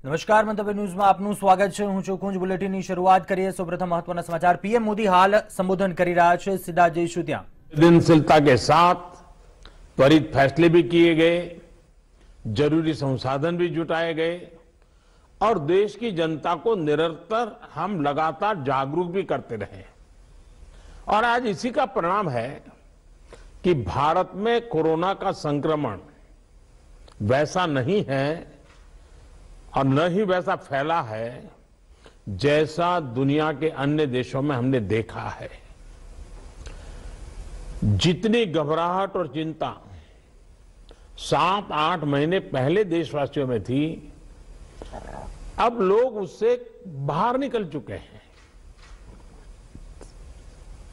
નમસ્કાર, મંતવ્ય ન્યૂઝમાં આપનું સ્વાગત છે। હું છું કુંજ। બુલેટિનની શરૂઆત કરીએ। સૌપ્રથમ મહત્વના સમાચાર। પીએમ મોદી હાલ સંબોધન કરી રહ્યા છે। સીધા જઈશું ત્યાં। संवेदनशीलता के साथ त्वरित फैसले भी किए गए, जरूरी संसाधन भी जुटाए गए और देश की जनता को निरंतर हम लगातार जागरूक भी करते रहे। और आज इसी का परिणाम है कि भारत में कोरोना का संक्रमण वैसा नहीं है और न ही वैसा फैला है जैसा दुनिया के अन्य देशों में हमने देखा है। जितनी घबराहट और चिंता 7-8 महीने पहले देशवासियों में थी, अब लोग उससे बाहर निकल चुके हैं।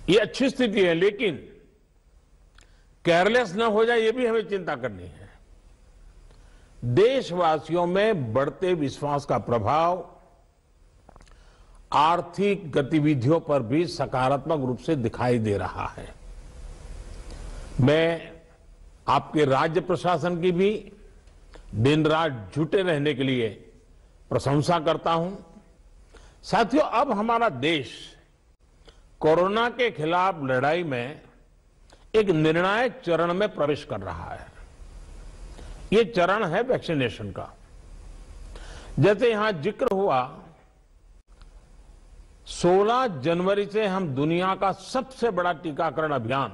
ये अच्छी स्थिति है, लेकिन केयरलेस न हो जाए ये भी हमें चिंता करनी है। देशवासियों में बढ़ते विश्वास का प्रभाव आर्थिक गतिविधियों पर भी सकारात्मक रूप से दिखाई दे रहा है। मैं आपके राज्य प्रशासन की भी दिन रात जुटे रहने के लिए प्रशंसा करता हूं। साथियों, अब हमारा देश कोरोना के खिलाफ लड़ाई में एक निर्णायक चरण में प्रवेश कर रहा है। ये चरण है वैक्सीनेशन का। जैसे यहां जिक्र हुआ, 16 जनवरी से हम दुनिया का सबसे बड़ा टीकाकरण अभियान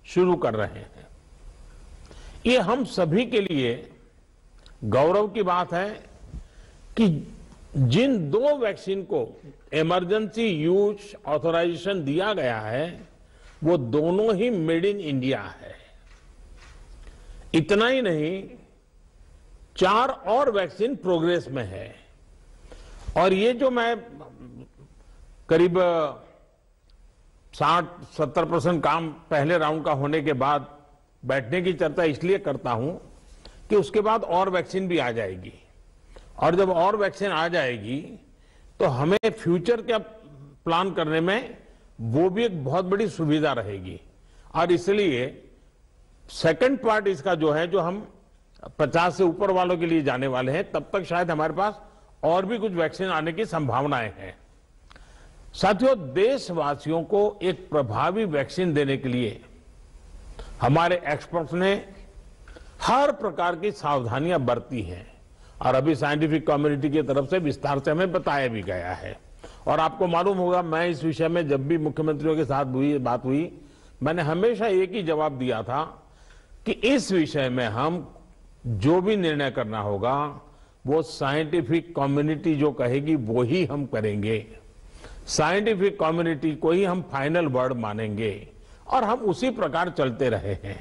शुरू कर रहे हैं। ये हम सभी के लिए गौरव की बात है कि जिन 2 वैक्सीन को इमरजेंसी यूज ऑथराइजेशन दिया गया है, वो दोनों ही मेड इन इंडिया है। इतना ही नहीं, 4 और वैक्सीन प्रोग्रेस में है। और ये जो मैं करीब 60-70% काम पहले राउंड का होने के बाद बैठने की चर्चा इसलिए करता हूं कि उसके बाद और वैक्सीन भी आ जाएगी। और जब और वैक्सीन आ जाएगी तो हमें फ्यूचर का प्लान करने में वो भी एक बहुत बड़ी सुविधा रहेगी। और इसलिए सेकंड पार्ट इसका जो है, जो हम 50 से ऊपर वालों के लिए जाने वाले हैं, तब तक शायद हमारे पास और भी कुछ वैक्सीन आने की संभावनाएं हैं। साथियों, देशवासियों को एक प्रभावी वैक्सीन देने के लिए हमारे एक्सपर्ट्स ने हर प्रकार की सावधानियां बरती हैं और अभी साइंटिफिक कम्युनिटी की तरफ से विस्तार से हमें बताया भी गया है। और आपको मालूम होगा, मैं इस विषय में जब भी मुख्यमंत्रियों के साथ बात हुई, मैंने हमेशा एक ही जवाब दिया था कि इस विषय में हम जो भी निर्णय करना होगा वो साइंटिफिक कम्युनिटी जो कहेगी वो ही हम करेंगे। साइंटिफिक कम्युनिटी को ही हम फाइनल वर्ड मानेंगे और हम उसी प्रकार चलते रहे हैं।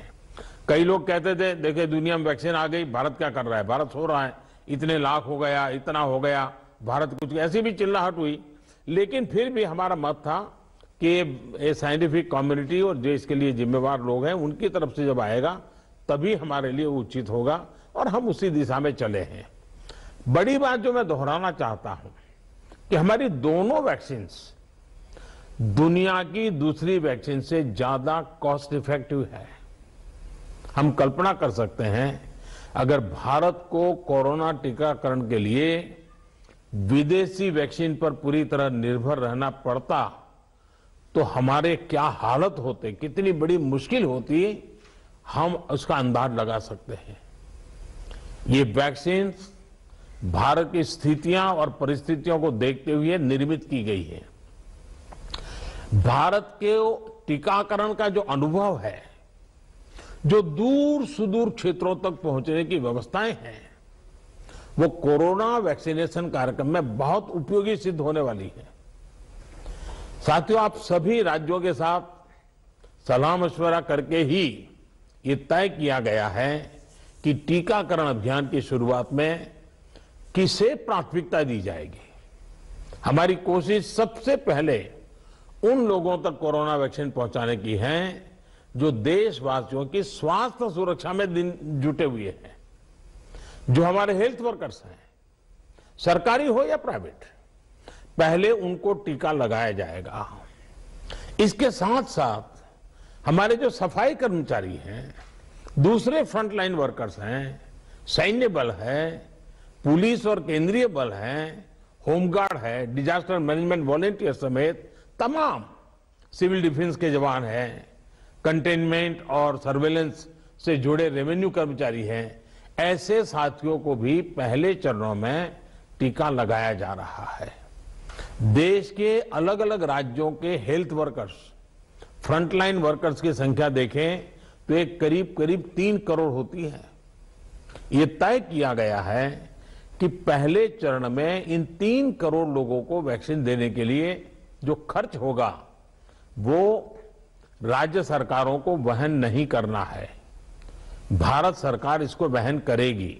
कई लोग कहते थे, देखिए दुनिया में वैक्सीन आ गई, भारत क्या कर रहा है, भारत सो रहा है, इतने लाख हो गया, इतना हो गया, भारत कुछ, ऐसी भी चिल्लाहट हुई। लेकिन फिर भी हमारा मत था कि ये साइंटिफिक कम्युनिटी और जो इसके लिए जिम्मेवार लोग हैं उनकी तरफ से जब आएगा तभी हमारे लिए उचित होगा और हम उसी दिशा में चले हैं। बड़ी बात जो मैं दोहराना चाहता हूं कि हमारी दोनों वैक्सीन दुनिया की दूसरी वैक्सीन से ज्यादा कॉस्ट इफेक्टिव है। हम कल्पना कर सकते हैं, अगर भारत को कोरोना टीकाकरण के लिए विदेशी वैक्सीन पर पूरी तरह निर्भर रहना पड़ता तो हमारे क्या हालत होते, कितनी बड़ी मुश्किल होती, हम उसका अंदाज लगा सकते हैं। ये वैक्सीन भारत की स्थितियां और परिस्थितियों को देखते हुए निर्मित की गई है। भारत के टीकाकरण का जो अनुभव है, जो दूर सुदूर क्षेत्रों तक पहुंचने की व्यवस्थाएं हैं, वो कोरोना वैक्सीनेशन कार्यक्रम में बहुत उपयोगी सिद्ध होने वाली है। साथियों, आप सभी राज्यों के साथ सलाह मशवरा करके ही ये तय किया गया है कि टीकाकरण अभियान की शुरुआत में किसे प्राथमिकता दी जाएगी। हमारी कोशिश सबसे पहले उन लोगों तक कोरोना वैक्सीन पहुंचाने की है जो देशवासियों की स्वास्थ्य सुरक्षा में जुटे हुए हैं, जो हमारे हेल्थ वर्कर्स हैं, सरकारी हो या प्राइवेट, पहले उनको टीका लगाया जाएगा। इसके साथ साथ हमारे जो सफाई कर्मचारी हैं, दूसरे फ्रंटलाइन वर्कर्स हैं, सैन्य बल है, पुलिस और केंद्रीय बल हैं, होमगार्ड है, डिजास्टर मैनेजमेंट वॉलेंटियर समेत तमाम सिविल डिफेंस के जवान हैं, कंटेनमेंट और सर्वेलेंस से जुड़े रेवेन्यू कर्मचारी हैं, ऐसे साथियों को भी पहले चरणों में टीका लगाया जा रहा है। देश के अलग अलग राज्यों के हेल्थ वर्कर्स, फ्रंटलाइन वर्कर्स की संख्या देखें तो एक करीब करीब 3 करोड़ होती है। ये तय किया गया है कि पहले चरण में इन 3 करोड़ लोगों को वैक्सीन देने के लिए जो खर्च होगा वो राज्य सरकारों को वहन नहीं करना है, भारत सरकार इसको वहन करेगी।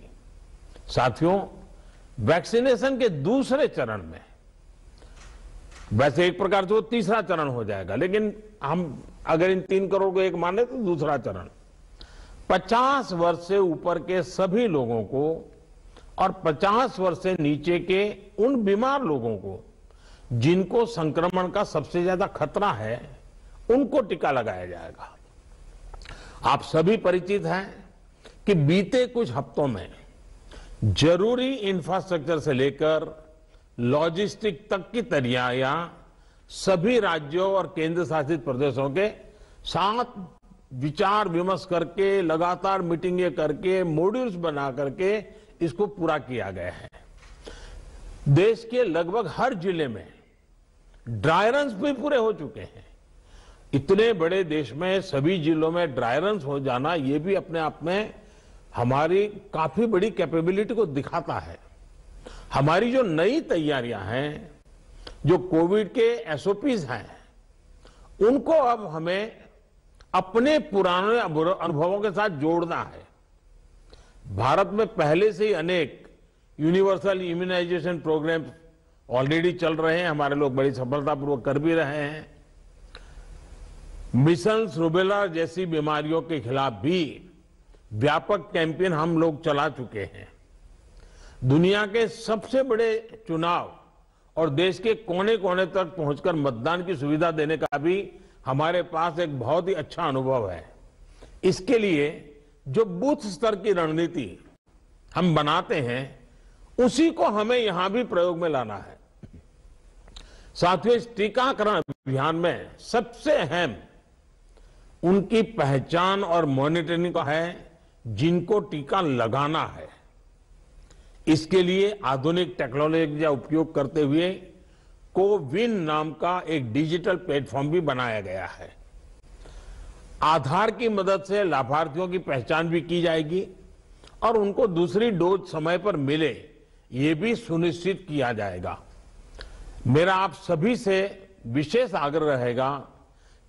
साथियों, वैक्सीनेशन के दूसरे चरण में, वैसे एक प्रकार से वो तीसरा चरण हो जाएगा, लेकिन हम अगर इन 3 करोड़ को एक माने तो दूसरा चरण 50 वर्ष से ऊपर के सभी लोगों को और 50 वर्ष से नीचे के उन बीमार लोगों को जिनको संक्रमण का सबसे ज्यादा खतरा है, उनको टीका लगाया जाएगा। आप सभी परिचित हैं कि बीते कुछ हफ्तों में जरूरी इंफ्रास्ट्रक्चर से लेकर लॉजिस्टिक तक की तैयारियां सभी राज्यों और केंद्र शासित प्रदेशों के साथ विचार विमर्श करके, लगातार मीटिंगें करके, मॉड्यूल्स बना करके इसको पूरा किया गया है। देश के लगभग हर जिले में ड्राई रन्स भी पूरे हो चुके हैं। इतने बड़े देश में सभी जिलों में ड्राई रन्स हो जाना, ये भी अपने आप में हमारी काफी बड़ी कैपेबिलिटी को दिखाता है। हमारी जो नई तैयारियां हैं, जो कोविड के एसओपीज हैं, उनको अब हमें अपने पुराने अनुभवों के साथ जोड़ना है। भारत में पहले से ही अनेक यूनिवर्सल इम्यूनाइजेशन प्रोग्राम ऑलरेडी चल रहे हैं, हमारे लोग बड़ी सफलतापूर्वक कर भी रहे हैं। मिशन रूबेला जैसी बीमारियों के खिलाफ भी व्यापक कैंपेन हम लोग चला चुके हैं। दुनिया के सबसे बड़े चुनाव और देश के कोने कोने तक पहुंचकर मतदान की सुविधा देने का भी हमारे पास एक बहुत ही अच्छा अनुभव है। इसके लिए जो बूथ स्तर की रणनीति हम बनाते हैं, उसी को हमें यहां भी प्रयोग में लाना है। साथियों, इस टीकाकरण अभियान में सबसे अहम उनकी पहचान और मॉनिटरिंग का है जिनको टीका लगाना है। इसके लिए आधुनिक टेक्नोलॉजी का उपयोग करते हुए कोविन नाम का एक डिजिटल प्लेटफॉर्म भी बनाया गया है। आधार की मदद से लाभार्थियों की पहचान भी की जाएगी और उनको दूसरी डोज समय पर मिले, ये भी सुनिश्चित किया जाएगा। मेरा आप सभी से विशेष आग्रह रहेगा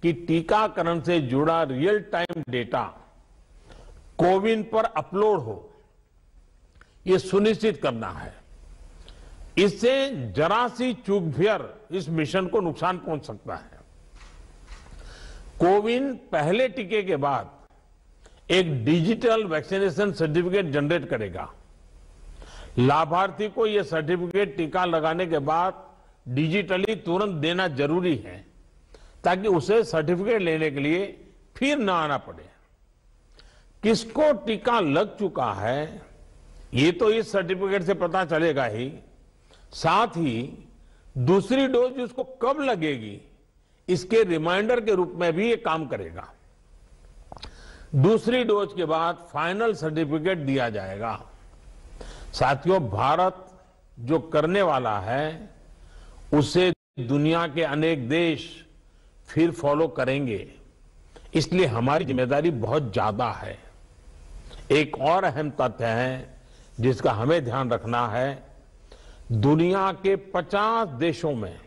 कि टीकाकरण से जुड़ा रियल टाइम डेटा कोविन पर अपलोड हो, ये सुनिश्चित करना है। इससे जरा सी चूक भी इस मिशन को नुकसान पहुंच सकता है। कोविन पहले टीके के बाद एक डिजिटल वैक्सीनेशन सर्टिफिकेट जनरेट करेगा। लाभार्थी को यह सर्टिफिकेट टीका लगाने के बाद डिजिटली तुरंत देना जरूरी है, ताकि उसे सर्टिफिकेट लेने के लिए फिर न आना पड़े। किसको टीका लग चुका है, ये तो इस सर्टिफिकेट से पता चलेगा ही, साथ ही दूसरी डोज उसको कब लगेगी, इसके रिमाइंडर के रूप में भी ये काम करेगा। दूसरी डोज के बाद फाइनल सर्टिफिकेट दिया जाएगा। साथियों, भारत जो करने वाला है, उसे दुनिया के अनेक देश फिर फॉलो करेंगे, इसलिए हमारी जिम्मेदारी बहुत ज्यादा है। एक और अहम तथ्य है जिसका हमें ध्यान रखना है, दुनिया के 50 देशों में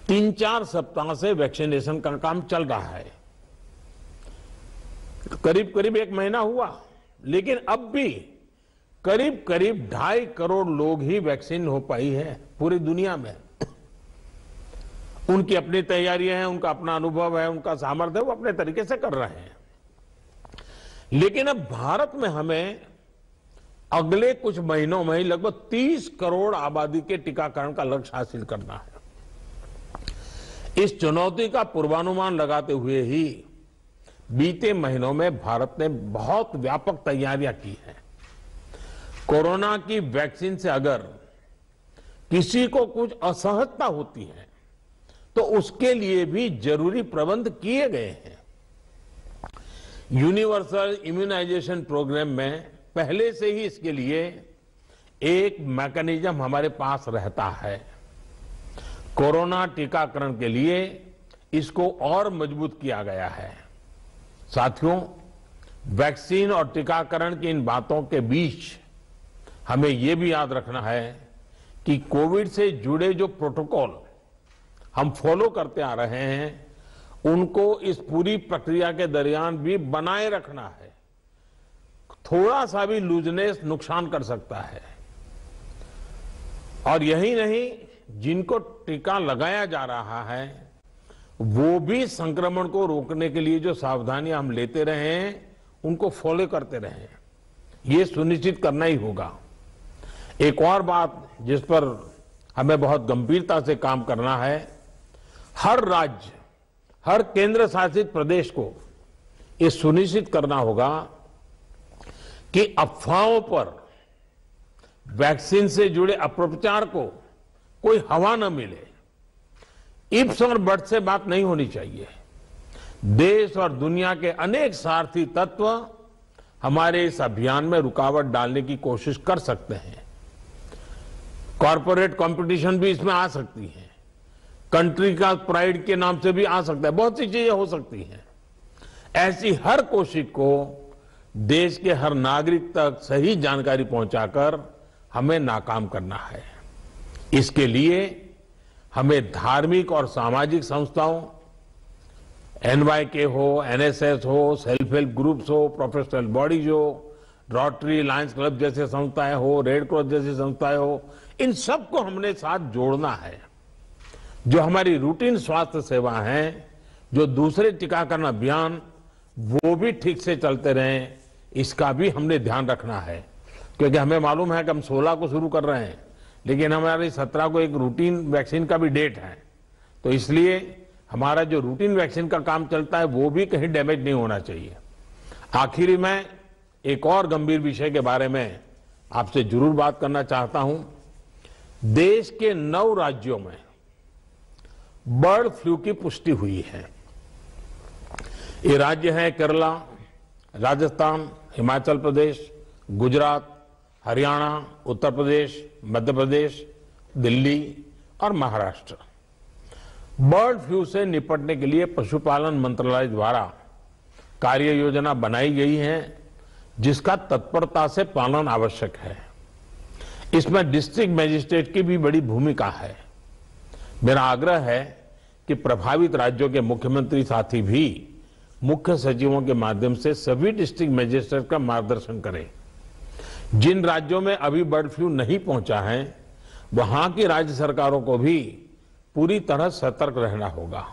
3-4 सप्ताह से वैक्सीनेशन का काम चल रहा है। करीब करीब 1 महीना हुआ, लेकिन अब भी करीब करीब 2.5 करोड़ लोग ही वैक्सीन हो पाई है पूरी दुनिया में। उनकी अपनी तैयारियां हैं, उनका अपना अनुभव है, उनका सामर्थ्य है, वो अपने तरीके से कर रहे हैं। लेकिन अब भारत में हमें अगले कुछ महीनों में ही लगभग 30 करोड़ आबादी के टीकाकरण का लक्ष्य हासिल करना है। इस चुनौती का पूर्वानुमान लगाते हुए ही बीते महीनों में भारत ने बहुत व्यापक तैयारियां की हैं। कोरोना की वैक्सीन से अगर किसी को कुछ असहजता होती है तो उसके लिए भी जरूरी प्रबंध किए गए हैं। यूनिवर्सल इम्यूनाइजेशन प्रोग्राम में पहले से ही इसके लिए एक मैकेनिज्म हमारे पास रहता है। कोरोना टीकाकरण के लिए इसको और मजबूत किया गया है। साथियों, वैक्सीन और टीकाकरण की इन बातों के बीच हमें यह भी याद रखना है कि कोविड से जुड़े जो प्रोटोकॉल हम फॉलो करते आ रहे हैं उनको इस पूरी प्रक्रिया के दरमियान भी बनाए रखना है। थोड़ा सा भी लूजनेस नुकसान कर सकता है। और यही नहीं, जिनको टीका लगाया जा रहा है वो भी संक्रमण को रोकने के लिए जो सावधानियां हम लेते रहे हैं उनको फॉलो करते रहे। ये सुनिश्चित करना ही होगा। एक और बात जिस पर हमें बहुत गंभीरता से काम करना है, हर राज्य, हर केंद्र शासित प्रदेश को ये सुनिश्चित करना होगा कि अफवाहों पर, वैक्सीन से जुड़े अपप्रचार को कोई हवा न मिले। इफ्स और बट्स से बात नहीं होनी चाहिए। देश और दुनिया के अनेक स्वार्थी तत्व हमारे इस अभियान में रुकावट डालने की कोशिश कर सकते हैं। कॉरपोरेट कंपटीशन भी इसमें आ सकती है। कंट्री का प्राइड के नाम से भी आ सकता है। बहुत सी चीजें हो सकती हैं। ऐसी हर कोशिश को देश के हर नागरिक तक सही जानकारी पहुंचाकर हमें नाकाम करना है। इसके लिए हमें धार्मिक और सामाजिक संस्थाओं, NYK हो, NSS हो, सेल्फ हेल्प ग्रुप्स हो, प्रोफेशनल बॉडीज हो, रोटरी, लायंस क्लब जैसे संस्थाएं हो, रेड क्रॉस जैसी संस्थाएं हो, इन सबको हमने साथ जोड़ना है। जो हमारी रूटीन स्वास्थ्य सेवा है, जो दूसरे टीकाकरण अभियान, वो भी ठीक से चलते रहें, इसका भी हमने ध्यान रखना है। क्योंकि हमें मालूम है कि हम 16 को शुरू कर रहे हैं, लेकिन हमारी 17 को एक रूटीन वैक्सीन का भी डेट है। तो इसलिए हमारा जो रूटीन वैक्सीन का काम चलता है वो भी कहीं डैमेज नहीं होना चाहिए। आखिरी में एक और गंभीर विषय के बारे में आपसे जरूर बात करना चाहता हूं। देश के 9 राज्यों में बर्ड फ्लू की पुष्टि हुई है। ये राज्य हैं केरला, राजस्थान, हिमाचल प्रदेश, गुजरात, हरियाणा, उत्तर प्रदेश, मध्य प्रदेश, दिल्ली और महाराष्ट्र। बर्ड फ्लू से निपटने के लिए पशुपालन मंत्रालय द्वारा कार्य योजना बनाई गई है, जिसका तत्परता से पालन आवश्यक है। इसमें डिस्ट्रिक्ट मजिस्ट्रेट की भी बड़ी भूमिका है। मेरा आग्रह है कि प्रभावित राज्यों के मुख्यमंत्री साथी भी मुख्य सचिवों के माध्यम से सभी डिस्ट्रिक्ट मजिस्ट्रेट का मार्गदर्शन करें। जिन राज्यों में अभी बर्ड फ्लू नहीं पहुंचा है, वहां की राज्य सरकारों को भी पूरी तरह सतर्क रहना होगा।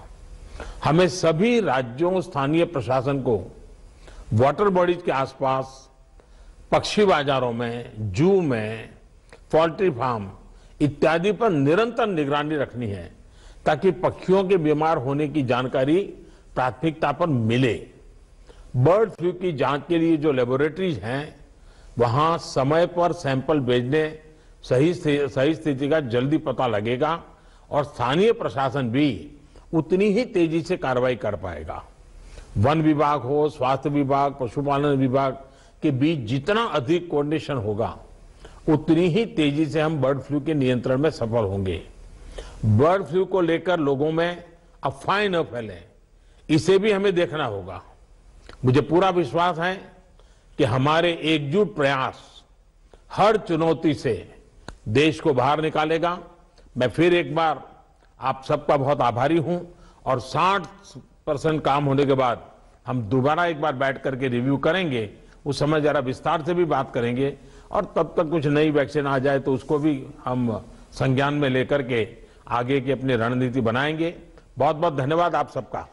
हमें सभी राज्यों, स्थानीय प्रशासन को वाटर बॉडीज के आसपास, पक्षी बाजारों में, जू में, पोल्ट्री फार्म इत्यादि पर निरंतर निगरानी रखनी है, ताकि पक्षियों के बीमार होने की जानकारी प्राथमिकता पर मिले। बर्ड फ्लू की जांच के लिए जो लेबोरेटरीज हैं, वहां समय पर सैंपल भेजने सही स्थिति का जल्दी पता लगेगा और स्थानीय प्रशासन भी उतनी ही तेजी से कार्रवाई कर पाएगा। वन विभाग हो, स्वास्थ्य विभाग, पशुपालन विभाग के बीच जितना अधिक कोऑर्डिनेशन होगा, उतनी ही तेजी से हम बर्ड फ्लू के नियंत्रण में सफल होंगे। बर्ड फ्लू को लेकर लोगों में अफवाहें न फैलें, इसे भी हमें देखना होगा। मुझे पूरा विश्वास है कि हमारे एकजुट प्रयास हर चुनौती से देश को बाहर निकालेगा। मैं फिर एक बार आप सबका बहुत आभारी हूं और 60% काम होने के बाद हम दोबारा एक बार बैठ करके रिव्यू करेंगे। उस समय जरा विस्तार से भी बात करेंगे और तब तक कुछ नई वैक्सीन आ जाए तो उसको भी हम संज्ञान में लेकर के आगे की अपनी रणनीति बनाएंगे। बहुत बहुत धन्यवाद आप सबका।